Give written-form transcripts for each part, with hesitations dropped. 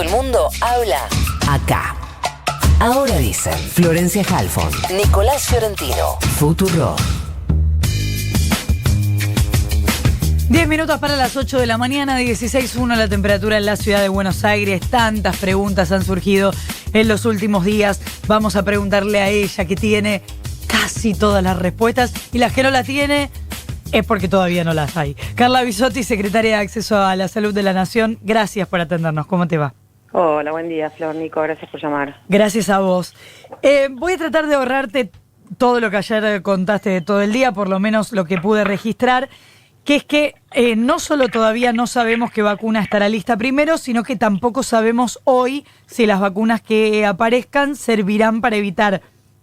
El mundo habla acá. Ahora dicen Florencia Halfon, Nicolás Fiorentino, Futuro. 10 minutos para las 8 de la mañana, 16.1 la temperatura en la ciudad de Buenos Aires. Tantas preguntas han surgido en los últimos días. Vamos a preguntarle a ella, que tiene casi todas las respuestas, y las que no las tiene es porque todavía no las hay. Carla Bisotti, secretaria de Acceso a la Salud de la Nación, gracias por atendernos. ¿Cómo te va? Hola, buen día, Flor, Nico, gracias por llamar. Gracias a vos. Voy a tratar de ahorrarte todo lo que ayer contaste de todo el día, por lo menos lo que pude registrar, que es que no solo todavía no sabemos qué vacuna estará lista primero, sino que tampoco sabemos hoy si las vacunas que aparezcan servirán para evitar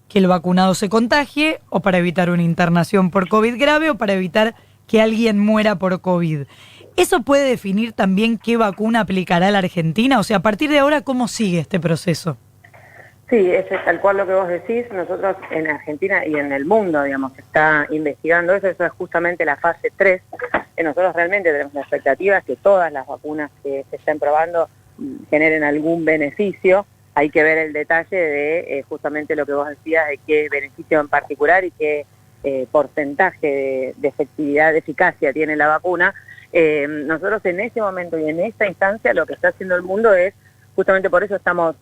que el vacunado se contagie, o para evitar una internación por COVID grave, o para evitar que alguien muera por COVID. ¿Eso puede definir también qué vacuna aplicará la Argentina? O sea, a partir de ahora, ¿cómo sigue este proceso? Sí, es tal cual lo que vos decís. Nosotros en Argentina y en el mundo, digamos, se está investigando eso. Eso es justamente la fase 3. Nosotros realmente tenemos la expectativa que todas las vacunas que se estén probando generen algún beneficio. Hay que ver el detalle de justamente lo que vos decías, de qué beneficio en particular y qué porcentaje de efectividad, de eficacia tiene la vacuna. Nosotros en ese momento y en esta instancia lo que está haciendo el mundo es, justamente por eso estamos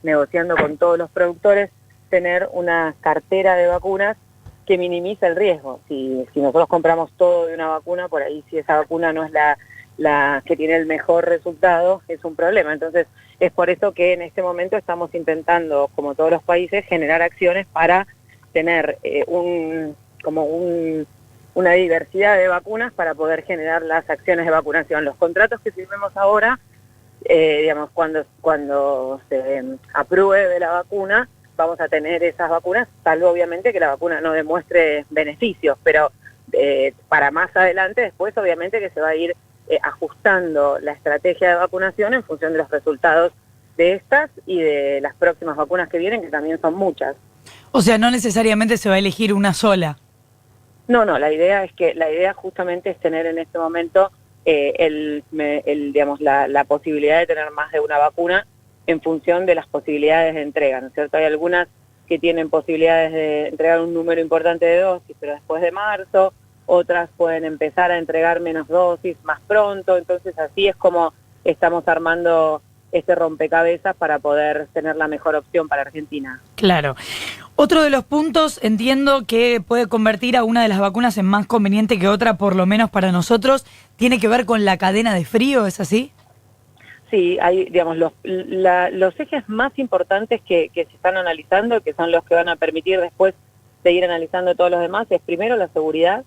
negociando con todos los productores, tener una cartera de vacunas que minimiza el riesgo. Si nosotros compramos todo de una vacuna, por ahí si esa vacuna no es la que tiene el mejor resultado, es un problema. Entonces es por eso que en este momento estamos intentando, como todos los países, generar acciones para tener una diversidad de vacunas para poder generar las acciones de vacunación. Los contratos que firmemos ahora, digamos, cuando se apruebe la vacuna, vamos a tener esas vacunas, salvo obviamente que la vacuna no demuestre beneficios, pero para más adelante, después obviamente que se va a ir ajustando la estrategia de vacunación en función de los resultados de estas y de las próximas vacunas que vienen, que también son muchas. O sea, no necesariamente se va a elegir una sola. No, la idea justamente es tener en este momento digamos, la posibilidad de tener más de una vacuna en función de las posibilidades de entrega, ¿no es cierto? Hay algunas que tienen posibilidades de entregar un número importante de dosis, pero después de marzo, otras pueden empezar a entregar menos dosis más pronto. Entonces así es como estamos armando este rompecabezas para poder tener la mejor opción para Argentina. Claro. Otro de los puntos, entiendo que puede convertir a una de las vacunas en más conveniente que otra, por lo menos para nosotros, tiene que ver con la cadena de frío, ¿es así? Sí, hay, digamos, los ejes más importantes que se están analizando, que son los que van a permitir después seguir analizando todos los demás, es primero la seguridad.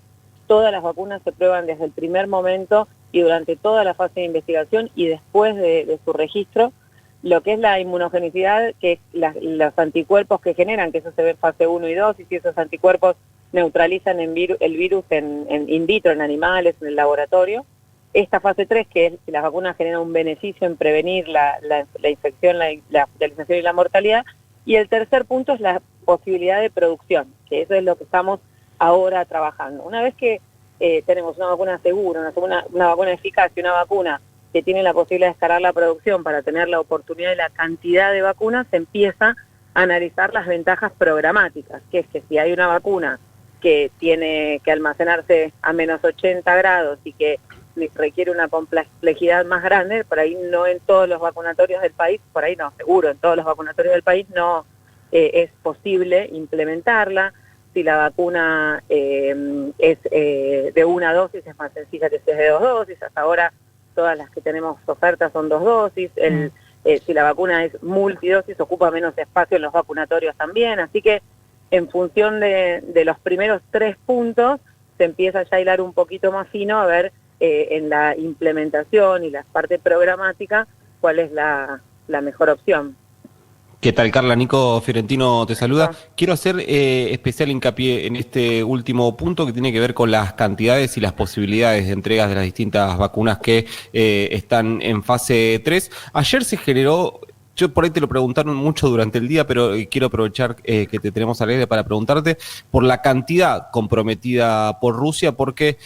Todas las vacunas se prueban desde el primer momento y durante toda la fase de investigación y después de su registro. Lo que es la inmunogenicidad, que es los anticuerpos que generan, que eso se ve en fase 1 y 2, y si esos anticuerpos neutralizan el virus in vitro, en animales, en el laboratorio. Esta fase 3, que es si las vacunas generan un beneficio en prevenir la infección, la hospitalización y la mortalidad. Y el tercer punto es la posibilidad de producción, que eso es lo que estamos ahora trabajando. Una vez que tenemos una vacuna segura, una vacuna eficaz y una vacuna que tiene la posibilidad de escalar la producción para tener la oportunidad y la cantidad de vacunas, se empieza a analizar las ventajas programáticas, que es que si hay una vacuna que tiene que almacenarse a menos 80 grados y que requiere una complejidad más grande, por ahí no en todos los vacunatorios del país, por ahí no, seguro, en todos los vacunatorios del país no es posible implementarla. Si la vacuna es de una dosis, es más sencilla que sea de 2 dosis. Hasta ahora todas las que tenemos ofertas son 2 dosis. Si la vacuna es multidosis, ocupa menos espacio en los vacunatorios también. Así que en función de los primeros 3 puntos, se empieza ya a hilar un poquito más fino a ver en la implementación y la parte programática cuál es la mejor opción. ¿Qué tal, Carla? Nico Fiorentino te saluda. Quiero hacer especial hincapié en este último punto que tiene que ver con las cantidades y las posibilidades de entregas de las distintas vacunas que están en fase 3. Ayer se generó yo por ahí te lo preguntaron mucho durante el día, pero quiero aprovechar que te tenemos al aire para preguntarte por la cantidad comprometida por Rusia, porque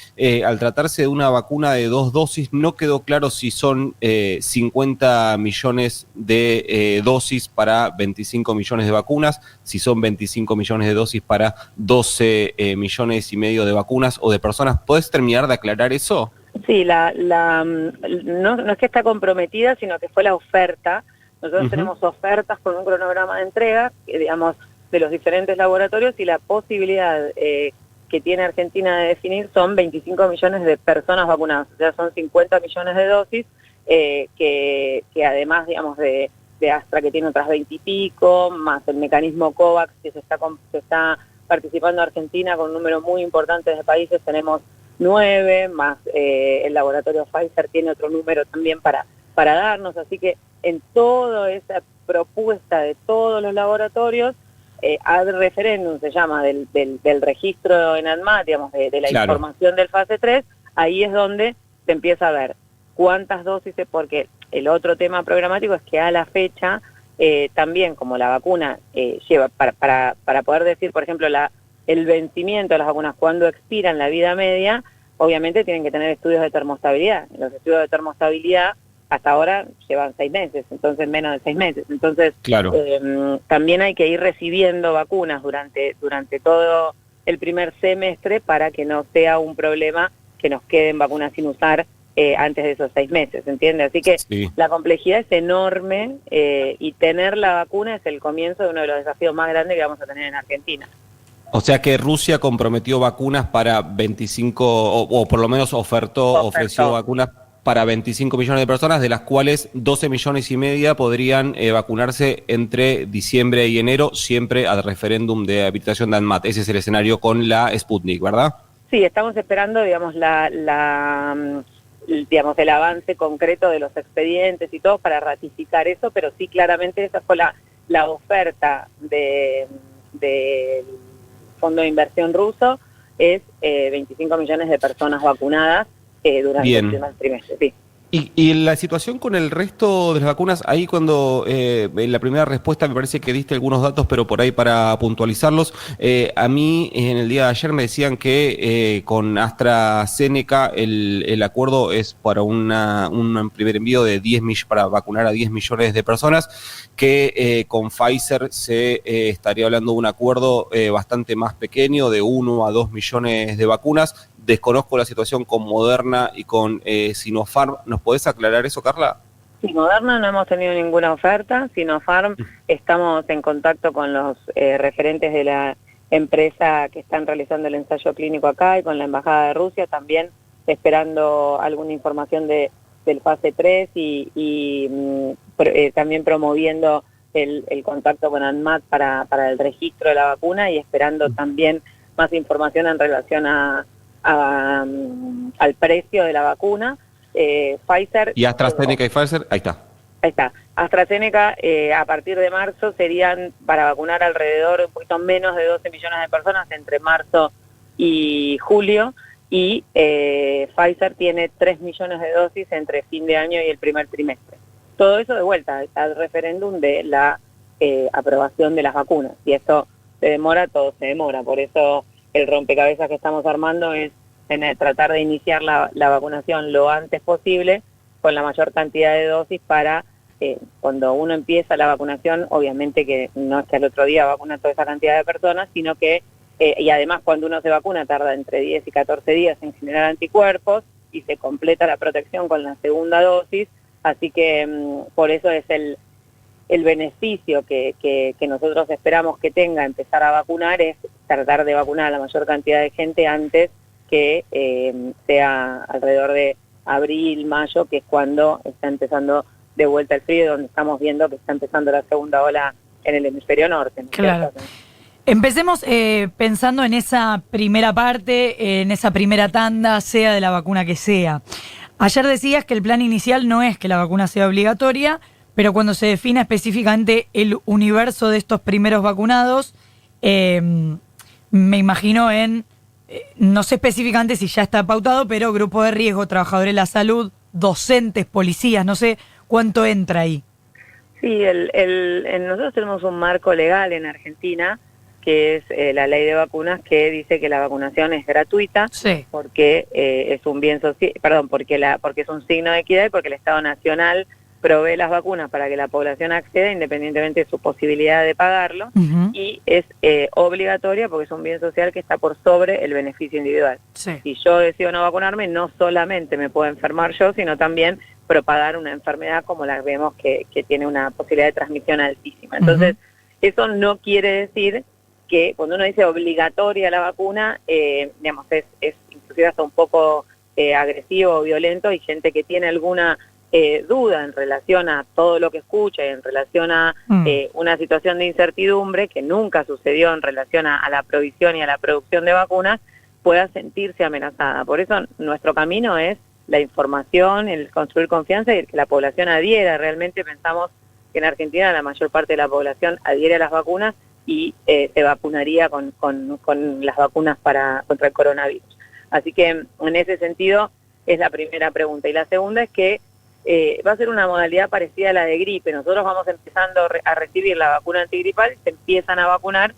al tratarse de una vacuna de 2 dosis, no quedó claro si son 50 millones de dosis para 25 millones de vacunas, si son 25 millones de dosis para 12 millones y medio de vacunas o de personas. ¿Podés terminar de aclarar eso? Sí, no es que está comprometida, sino que fue la oferta. Nosotros tenemos ofertas con un cronograma de entrega, digamos, de los diferentes laboratorios, y la posibilidad que tiene Argentina de definir son 25 millones de personas vacunadas, o sea, son 50 millones de dosis, que además, digamos, de Astra, que tiene otras 20 y pico, más el mecanismo COVAX, que se está participando Argentina con un número muy importante de países, tenemos 9, más el laboratorio Pfizer tiene otro número también para darnos, así que en toda esa propuesta de todos los laboratorios, ad referéndum se llama del registro en ANMAT, digamos, de la Claro. información del fase 3, ahí es donde se empieza a ver cuántas dosis, porque el otro tema programático es que a la fecha, también como la vacuna lleva, para poder decir, por ejemplo, el vencimiento de las vacunas, cuando expiran la vida media, obviamente tienen que tener estudios de termostabilidad. Los estudios de termostabilidad hasta ahora llevan 6 meses, entonces menos de 6 meses. Entonces, Claro. también hay que ir recibiendo vacunas durante todo el primer semestre para que no sea un problema que nos queden vacunas sin usar antes de esos 6 meses, ¿entiendes? Así que Sí. la complejidad es enorme, y tener la vacuna es el comienzo de uno de los desafíos más grandes que vamos a tener en Argentina. O sea que Rusia comprometió vacunas para 25, o por lo menos ofreció vacunas para 25 millones de personas, de las cuales 12 millones y media podrían vacunarse entre diciembre y enero, siempre al referéndum de habilitación de ANMAT. Ese es el escenario con la Sputnik, ¿verdad? Sí, estamos esperando, digamos, digamos, el avance concreto de los expedientes y todo para ratificar eso, pero sí, claramente esa fue la oferta del Fondo de Inversión ruso, es 25 millones de personas vacunadas durante Bien. el primer trimestre, sí. Y la situación con el resto de las vacunas, ahí cuando en la primera respuesta me parece que diste algunos datos, pero por ahí para puntualizarlos, a mí en el día de ayer me decían que con AstraZeneca el acuerdo es para un primer envío de 10 para vacunar a 10 millones de personas, que con Pfizer se estaría hablando de un acuerdo bastante más pequeño, de 1 a 2 millones de vacunas. Desconozco la situación con Moderna y con Sinopharm. ¿Nos podés aclarar eso, Carla? Sí, Moderna no hemos tenido ninguna oferta. Sinopharm, estamos en contacto con los referentes de la empresa que están realizando el ensayo clínico acá, y con la Embajada de Rusia también, esperando alguna información del fase 3 y también promoviendo el contacto con ANMAT para el registro de la vacuna, y esperando también más información en relación al precio de la vacuna. Pfizer Y AstraZeneca y Pfizer, ahí está. Ahí está. AstraZeneca, a partir de marzo serían para vacunar alrededor, un poquito menos de 12 millones de personas entre marzo y julio, y Pfizer tiene 3 millones de dosis entre fin de año y el primer trimestre. Todo eso de vuelta al referéndum de la aprobación de las vacunas. Si esto se demora, todo se demora. Por eso el rompecabezas que estamos armando es tratar de iniciar la vacunación lo antes posible, con la mayor cantidad de dosis para cuando uno empieza la vacunación, obviamente que no es que al otro día vacuna toda esa cantidad de personas, sino que, y además cuando uno se vacuna tarda entre 10 y 14 días en generar anticuerpos y se completa la protección con la segunda dosis, así que por eso es el beneficio que nosotros esperamos que tenga empezar a vacunar, es tratar de vacunar a la mayor cantidad de gente antes que sea alrededor de abril, mayo, que es cuando está empezando de vuelta el frío, donde estamos viendo que está empezando la segunda ola en el hemisferio norte, ¿no? Claro. Empecemos pensando en esa primera parte, en esa primera tanda, sea de la vacuna que sea. Ayer decías que el plan inicial no es que la vacuna sea obligatoria, pero cuando se defina específicamente el universo de estos primeros vacunados, me imagino no sé específicamente si ya está pautado, pero grupo de riesgo, trabajadores de la salud, docentes, policías, no sé cuánto entra ahí. Sí, nosotros tenemos un marco legal en Argentina, que es la ley de vacunas, que dice que la vacunación es gratuita, Sí. porque es un bien social, perdón, porque es un signo de equidad y porque el Estado Nacional provee las vacunas para que la población acceda independientemente de su posibilidad de pagarlo, y es obligatoria porque es un bien social que está por sobre el beneficio individual. Sí. Si yo decido no vacunarme, no solamente me puedo enfermar yo, sino también propagar una enfermedad como la vemos que tiene una posibilidad de transmisión altísima. Entonces, eso no quiere decir que cuando uno dice obligatoria la vacuna, digamos, es inclusive hasta un poco agresivo o violento, y gente que tiene alguna duda en relación a todo lo que escucha y en relación a una situación de incertidumbre que nunca sucedió en relación a la provisión y a la producción de vacunas, pueda sentirse amenazada. Por eso nuestro camino es la información, el construir confianza y el que la población adhiera. Realmente pensamos que en Argentina la mayor parte de la población adhiere a las vacunas y se vacunaría con las vacunas contra el coronavirus. Así que en ese sentido es la primera pregunta. Y la segunda es que va a ser una modalidad parecida a la de gripe. Nosotros vamos empezando a recibir la vacuna antigripal y se empiezan a vacunar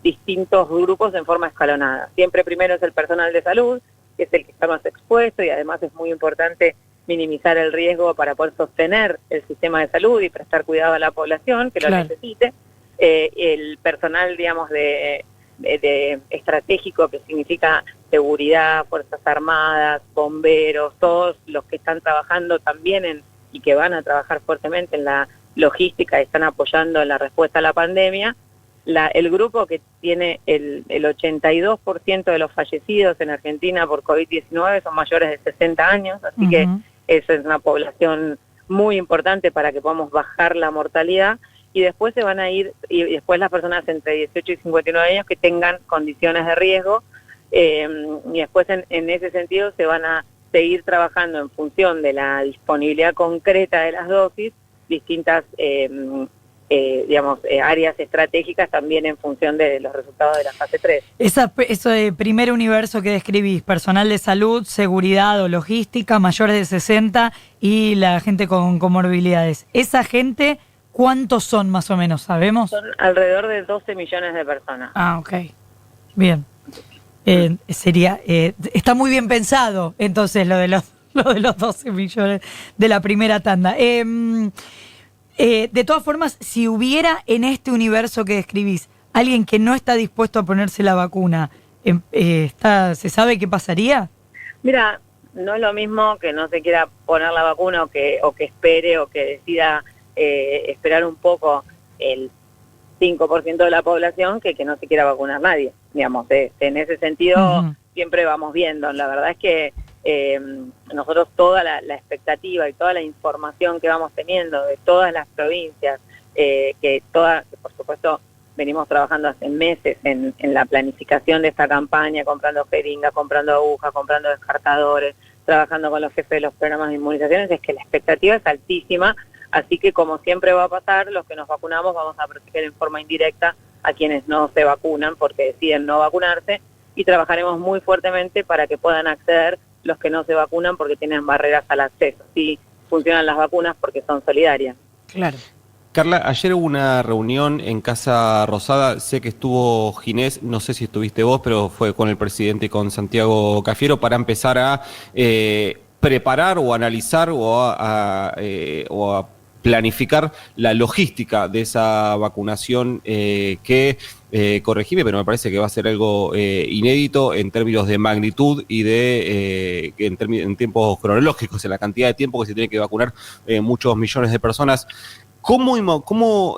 distintos grupos en forma escalonada. Siempre primero es el personal de salud, que es el que está más expuesto, y además es muy importante minimizar el riesgo para poder sostener el sistema de salud y prestar cuidado a la población que lo necesite. El personal, digamos, de estratégico, que significa seguridad, Fuerzas Armadas, bomberos, todos los que están trabajando también y que van a trabajar fuertemente en la logística y están apoyando en la respuesta a la pandemia. El grupo que tiene el 82% de los fallecidos en Argentina por COVID-19 son mayores de 60 años, así que eso es una población muy importante para que podamos bajar la mortalidad. Y después se van a ir, y después las personas entre 18 y 59 años que tengan condiciones de riesgo, y después en ese sentido se van a seguir trabajando en función de la disponibilidad concreta de las dosis, distintas áreas estratégicas también en función de los resultados de la fase 3. Eso de primer universo que describís, personal de salud, seguridad o logística, mayores de 60 y la gente con comorbilidades. ¿Esa gente cuántos son más o menos, sabemos? Son alrededor de 12 millones de personas. Ah, ok. Bien. Está muy bien pensado, entonces, lo de los 12 millones de la primera tanda. De todas formas, si hubiera en este universo que describís alguien que no está dispuesto a ponerse la vacuna, ¿se sabe qué pasaría? Mira, no es lo mismo que no se quiera poner la vacuna o que espere o que decida esperar un poco el 5% de la población que no se quiera vacunar nadie. Digamos, en ese sentido siempre vamos viendo. La verdad es que nosotros toda la expectativa y toda la información que vamos teniendo de todas las provincias, que por supuesto venimos trabajando hace meses en la planificación de esta campaña, comprando jeringas, comprando agujas, comprando descartadores, trabajando con los jefes de los programas de inmunizaciones, es que la expectativa es altísima. Así que, como siempre va a pasar, los que nos vacunamos vamos a proteger en forma indirecta a quienes no se vacunan porque deciden no vacunarse, y trabajaremos muy fuertemente para que puedan acceder los que no se vacunan porque tienen barreras al acceso. Sí funcionan las vacunas porque son solidarias. Claro. Carla, ayer hubo una reunión en Casa Rosada, sé que estuvo Ginés, no sé si estuviste vos, pero fue con el presidente y con Santiago Cafiero para empezar a preparar o analizar o a planificar la logística de esa vacunación corregime, pero me parece que va a ser algo inédito en términos de magnitud y en tiempos cronológicos, en la cantidad de tiempo que se tiene que vacunar muchos millones de personas. ¿Cómo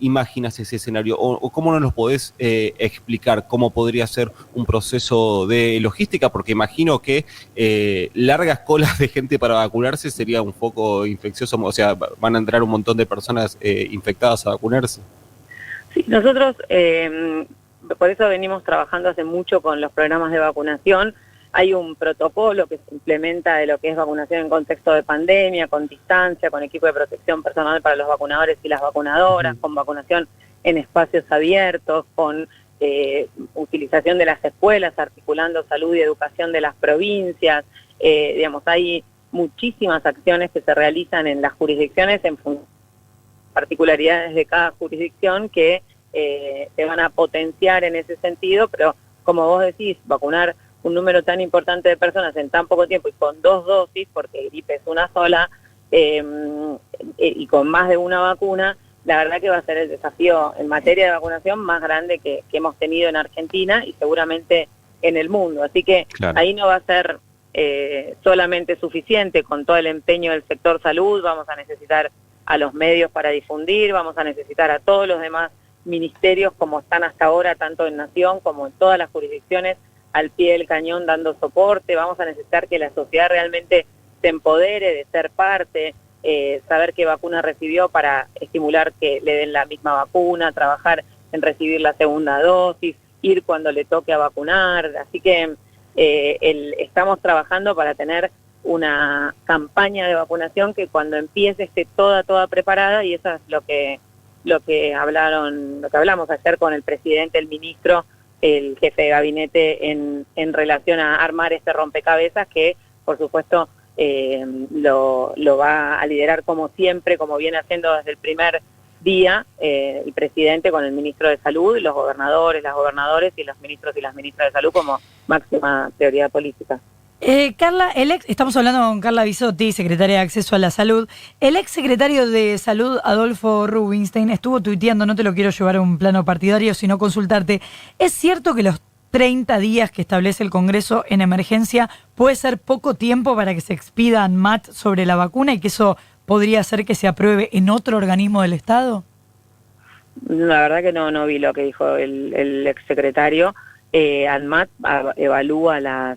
imaginas ese escenario o cómo nos lo podés explicar cómo podría ser un proceso de logística? Porque imagino que largas colas de gente para vacunarse sería un foco infeccioso, o sea, van a entrar un montón de personas infectadas a vacunarse. Sí, nosotros por eso venimos trabajando hace mucho con los programas de vacunación. Hay un protocolo que se implementa de lo que es vacunación en contexto de pandemia, con distancia, con equipo de protección personal para los vacunadores y las vacunadoras, con vacunación en espacios abiertos, con utilización de las escuelas, articulando salud y educación de las provincias. Hay muchísimas acciones que se realizan en las jurisdicciones en función particularidades de cada jurisdicción que se van a potenciar en ese sentido, pero como vos decís, vacunar un número tan importante de personas en tan poco tiempo y con 2 dosis, porque gripe es una sola, y con más de una vacuna, la verdad que va a ser el desafío en materia de vacunación más grande que hemos tenido en Argentina y seguramente en el mundo. Así que Claro. ahí no va a ser solamente suficiente con todo el empeño del sector salud, vamos a necesitar a los medios para difundir, vamos a necesitar a todos los demás ministerios como están hasta ahora, tanto en Nación como en todas las jurisdicciones, al pie del cañón dando soporte, vamos a necesitar que la sociedad realmente se empodere de ser parte, saber qué vacuna recibió para estimular que le den la misma vacuna, trabajar en recibir la segunda dosis, ir cuando le toque a vacunar, así que estamos trabajando para tener una campaña de vacunación que cuando empiece esté toda preparada, y eso es lo que hablamos ayer con el presidente, el ministro, el jefe de gabinete en relación a armar este rompecabezas que por supuesto lo va a liderar como siempre, como viene haciendo desde el primer día el presidente con el ministro de Salud, los gobernadores, las gobernadoras y los ministros y las ministras de Salud como máxima prioridad política. Carla, estamos hablando con Carla Bisotti, secretaria de Acceso a la Salud. El ex secretario de Salud, Adolfo Rubinstein, estuvo tuiteando, no te lo quiero llevar a un plano partidario, sino consultarte. ¿Es cierto que los 30 días que establece el Congreso en emergencia puede ser poco tiempo para que se expida ANMAT sobre la vacuna y que eso podría hacer que se apruebe en otro organismo del Estado? La verdad que no vi lo que dijo el exsecretario. ANMAT evalúa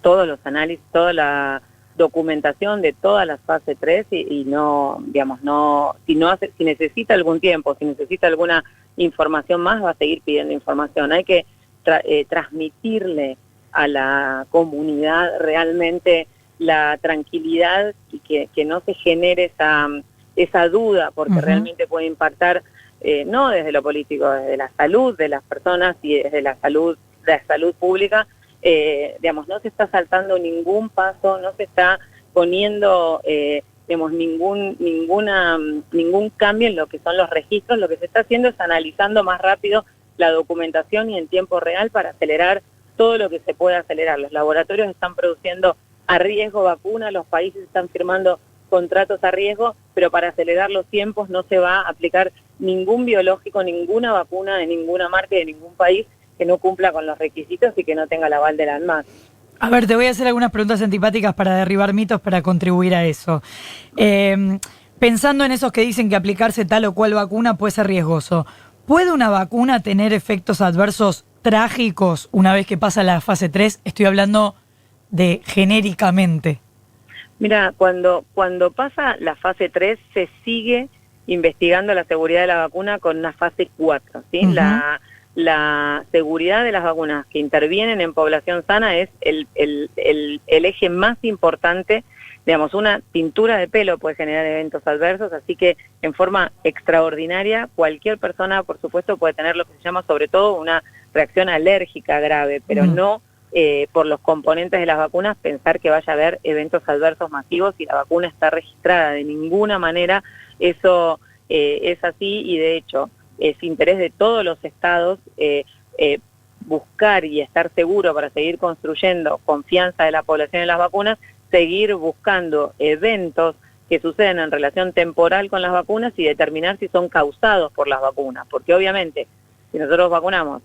todos los análisis, toda la documentación de toda la fase 3 y no, digamos, si necesita algún tiempo, si necesita alguna información más, va a seguir pidiendo información. Hay que transmitirle a la comunidad realmente la tranquilidad y que no se genere esa duda, porque realmente puede impactar no desde lo político, desde la salud de las personas y desde la salud pública. Digamos, no se está saltando ningún paso, no se está poniendo digamos, ningún cambio en lo que son los registros. Lo que se está haciendo es analizando más rápido la documentación y en tiempo real para acelerar todo lo que se puede acelerar. Los laboratorios están produciendo a riesgo vacunas, los países están firmando contratos a riesgo, pero para acelerar los tiempos no se va a aplicar ningún biológico, ninguna vacuna de ninguna marca de ningún país que no cumpla con los requisitos y que no tenga el aval de la ANMAT. A ver, te voy a hacer algunas preguntas antipáticas para derribar mitos para contribuir a eso. Pensando en esos que dicen que aplicarse tal o cual vacuna puede ser riesgoso, ¿puede una vacuna tener efectos adversos trágicos una vez que pasa la fase 3? Estoy hablando de genéricamente. Mira, cuando pasa la fase 3 se sigue investigando la seguridad de la vacuna con una fase 4, ¿sí? La seguridad de las vacunas que intervienen en población sana es el eje más importante. Digamos, una tintura de pelo puede generar eventos adversos, así que en forma extraordinaria cualquier persona, por supuesto, puede tener lo que se llama sobre todo una reacción alérgica grave, pero no por los componentes de las vacunas pensar que vaya a haber eventos adversos masivos y la vacuna está registrada. De ninguna manera eso es así, y de hecho es interés de todos los estados buscar y estar seguro para seguir construyendo confianza de la población en las vacunas, seguir buscando eventos que suceden en relación temporal con las vacunas y determinar si son causados por las vacunas, porque obviamente si nosotros vacunamos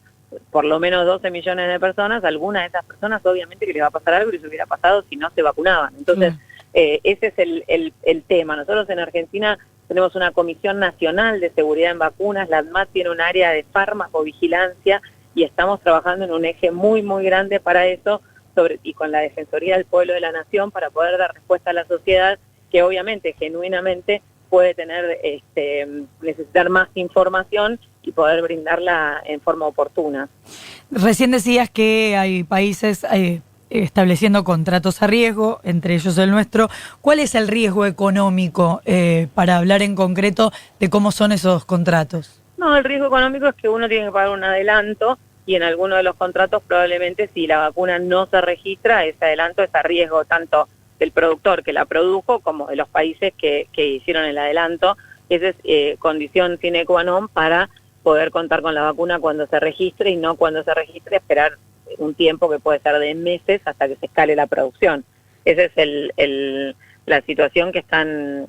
por lo menos 12 millones de personas, alguna de esas personas obviamente que les va a pasar algo y se hubiera pasado si no se vacunaban. Entonces, ese es el tema. Nosotros en Argentina tenemos una Comisión Nacional de Seguridad en Vacunas, la ANMAT tiene un área de farmacovigilancia y estamos trabajando en un eje muy, muy grande para eso, y con la Defensoría del Pueblo de la Nación para poder dar respuesta a la sociedad que obviamente, genuinamente, puede tener necesitar más información y poder brindarla en forma oportuna. Recién decías que hay países estableciendo contratos a riesgo, entre ellos el nuestro. ¿Cuál es el riesgo económico para hablar en concreto de cómo son esos contratos? No, el riesgo económico es que uno tiene que pagar un adelanto y en alguno de los contratos probablemente si la vacuna no se registra, ese adelanto es a riesgo tanto del productor que la produjo como de los países que hicieron el adelanto. Esa es condición sine qua non para poder contar con la vacuna cuando se registre, y no cuando se registre esperar un tiempo que puede ser de meses hasta que se escale la producción. Esa es la situación que están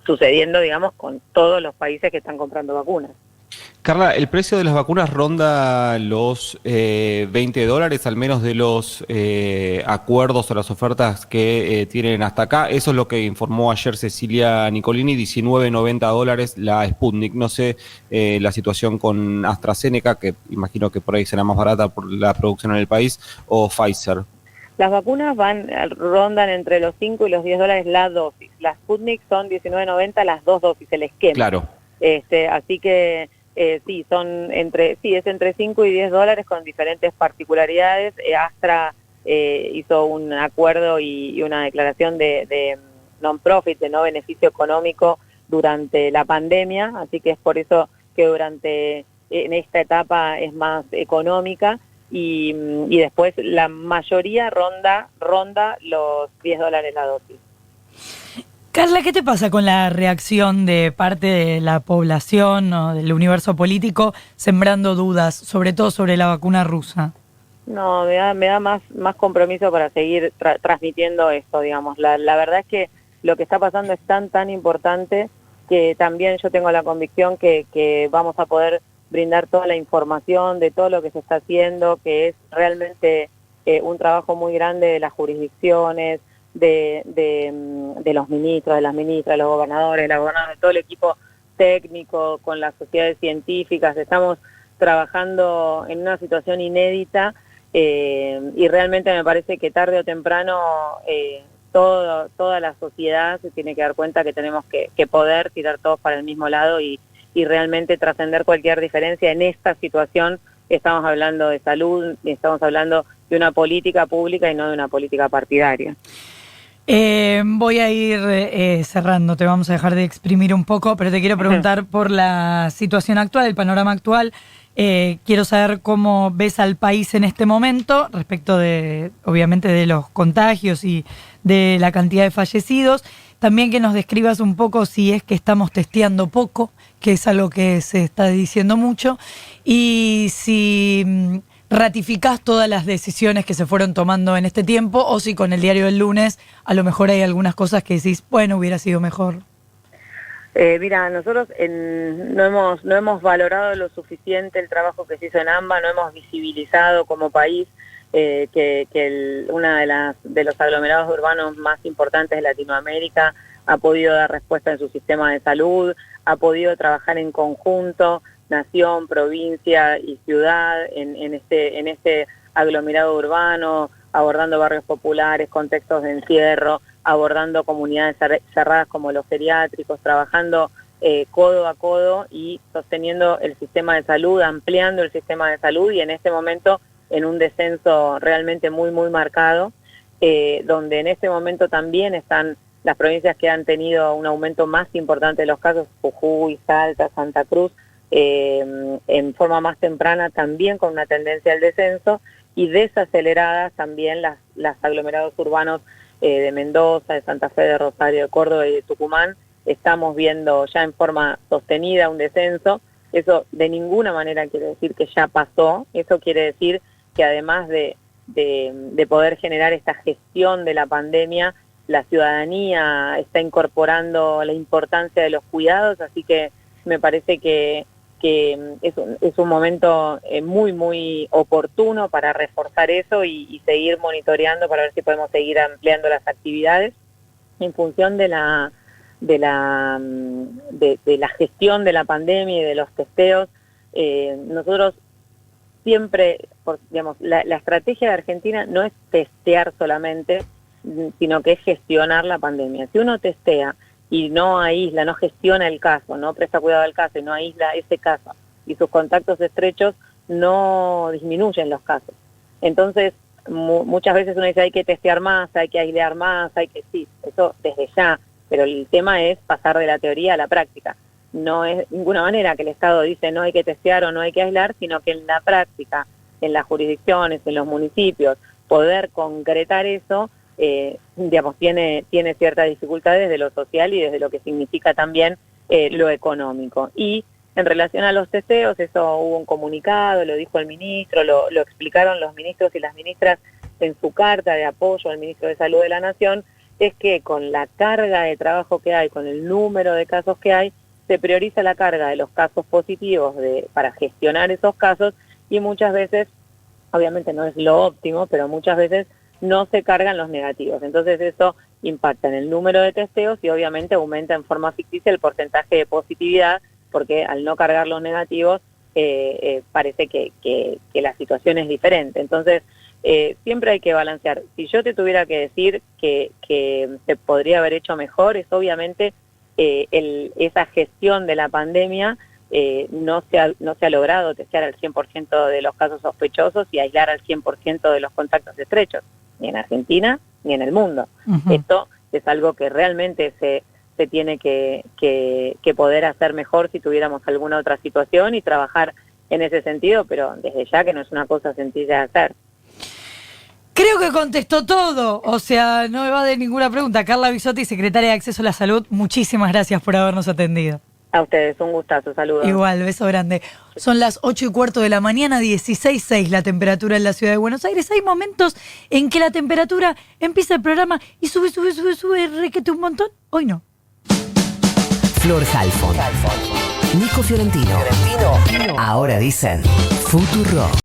sucediendo, digamos, con todos los países que están comprando vacunas. Carla, ¿el precio de las vacunas ronda los $20, al menos de los acuerdos o las ofertas que tienen hasta acá? Eso es lo que informó ayer Cecilia Nicolini, $19.90 la Sputnik. No sé la situación con AstraZeneca, que imagino que por ahí será más barata por la producción en el país, o Pfizer. Las vacunas rondan entre los 5 y los $10 la dosis. Las Sputnik son $19.90 las 2 dosis, el esquema. Claro. Así que sí, es entre 5 y $10 con diferentes particularidades. Astra hizo un acuerdo y una declaración de non-profit, de no beneficio económico durante la pandemia, así que es por eso que en esta etapa es más económica, y después la mayoría ronda los $10 la dosis. Carla, ¿qué te pasa con la reacción de parte de la población o del universo político sembrando dudas, sobre todo sobre la vacuna rusa? No, me da más compromiso para seguir transmitiendo esto, digamos. La verdad es que lo que está pasando es tan importante que también yo tengo la convicción que vamos a poder brindar toda la información de todo lo que se está haciendo, que es realmente un trabajo muy grande de las jurisdicciones, de los ministros, de las ministras, los gobernadores, de todo el equipo técnico, con las sociedades científicas. Estamos trabajando en una situación inédita, y realmente me parece que tarde o temprano toda la sociedad se tiene que dar cuenta que tenemos que poder tirar todos para el mismo lado y realmente trascender cualquier diferencia. En esta situación estamos hablando de salud, estamos hablando de una política pública y no de una política partidaria. Voy a ir cerrando, te vamos a dejar de exprimir un poco, pero te quiero preguntar por la situación actual, el panorama actual. Quiero saber cómo ves al país en este momento respecto obviamente, de los contagios y de la cantidad de fallecidos. También que nos describas un poco si es que estamos testeando poco, que es algo que se está diciendo mucho, y si ratificás todas las decisiones que se fueron tomando en este tiempo, o si con el diario del lunes a lo mejor hay algunas cosas que decís, bueno, hubiera sido mejor. Mira, nosotros no hemos valorado lo suficiente el trabajo que se hizo en AMBA, no hemos visibilizado como país una de los aglomerados urbanos más importantes de Latinoamérica ha podido dar respuesta en su sistema de salud, ha podido trabajar en conjunto, nación, provincia y ciudad, en este aglomerado urbano, abordando barrios populares, contextos de encierro, abordando comunidades cerradas como los geriátricos, trabajando codo a codo y sosteniendo el sistema de salud, ampliando el sistema de salud, y en este momento en un descenso realmente muy marcado, donde en este momento también están las provincias que han tenido un aumento más importante de los casos, Jujuy, Salta, Santa Cruz, en forma más temprana también con una tendencia al descenso, y desaceleradas también las aglomerados urbanos de Mendoza, de Santa Fe, de Rosario, de Córdoba y de Tucumán. Estamos viendo ya en forma sostenida un descenso. Eso de ninguna manera quiere decir que ya pasó, eso quiere decir que además de poder generar esta gestión de la pandemia, la ciudadanía está incorporando la importancia de los cuidados, así que me parece que es un momento muy oportuno para reforzar eso y seguir monitoreando para ver si podemos seguir ampliando las actividades en función de la gestión de la pandemia y de los testeos. Nosotros siempre, la estrategia de Argentina no es testear solamente, sino que es gestionar la pandemia. Si uno testea y no aísla, no gestiona el caso, no presta cuidado al caso y no aísla ese caso y sus contactos estrechos, no disminuyen los casos. Entonces, muchas veces uno dice hay que testear más, hay que aislar más, sí, eso desde ya, pero el tema es pasar de la teoría a la práctica. No es ninguna manera que el Estado dice no hay que testear o no hay que aislar, sino que en la práctica, en las jurisdicciones, en los municipios, poder concretar eso, digamos, tiene ciertas dificultades desde lo social y desde lo que significa también lo económico. Y en relación a los testeos, eso hubo un comunicado, lo dijo el ministro, lo explicaron los ministros y las ministras en su carta de apoyo al ministro de Salud de la Nación, es que con la carga de trabajo que hay, con el número de casos que hay, se prioriza la carga de los casos positivos para gestionar esos casos, y muchas veces, obviamente no es lo óptimo, pero muchas veces no se cargan los negativos. Entonces eso impacta en el número de testeos y obviamente aumenta en forma ficticia el porcentaje de positividad, porque al no cargar los negativos parece que la situación es diferente. Entonces siempre hay que balancear. Si yo te tuviera que decir que se podría haber hecho mejor, es obviamente esa gestión de la pandemia. No se ha logrado testear al 100% de los casos sospechosos y aislar al 100% de los contactos estrechos, ni en Argentina ni en el mundo. Uh-huh. Esto es algo que realmente se tiene que poder hacer mejor si tuviéramos alguna otra situación y trabajar en ese sentido, pero desde ya que no es una cosa sencilla de hacer. Creo que contestó todo, o sea, no me va de ninguna pregunta. Carla Bisotti, secretaria de Acceso a la Salud, muchísimas gracias por habernos atendido. A ustedes, un gustazo, saludos. Igual, beso grande. Son las 8:15 de la mañana, 16:06 la temperatura en la ciudad de Buenos Aires. Hay momentos en que la temperatura empieza el programa y sube, requete un montón. Hoy no. Flor Halfon, Nico Fiorentino. Ahora dicen Futuro.